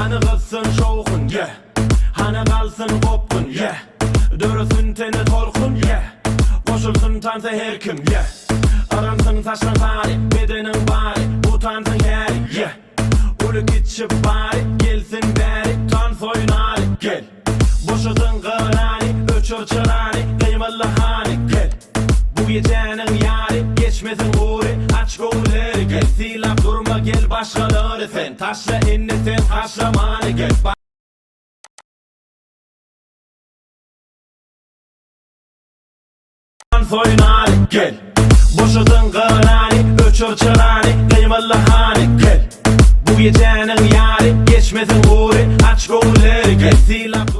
Hani kızsın şovkun, yeah. Hani kalsın kopkun, yeah. Dörüsün teni tolkun, yeah. Koşulsun tansa her kim, yeah. Aransın saçlan fari, bedenin bari. Bu tansın heri, yeah. Ulu gitşip bari, gelsin beri. Tans oynari, gel. Boşudun kırani, öçür çırani. Kıymalı hani, gel. Bu gecenin yari, geçmesin uğri. Aç gövleri, gel. Silap durma, gel başkaları sen. Taşla inni sen, taşlamanı gel. Tans oynari, gel. Boşudun kırani, öçür çırani. Kıymalı hani, gel. Bu gecenin yari, geçmesin uğri. Aç gövleri, gel. Silap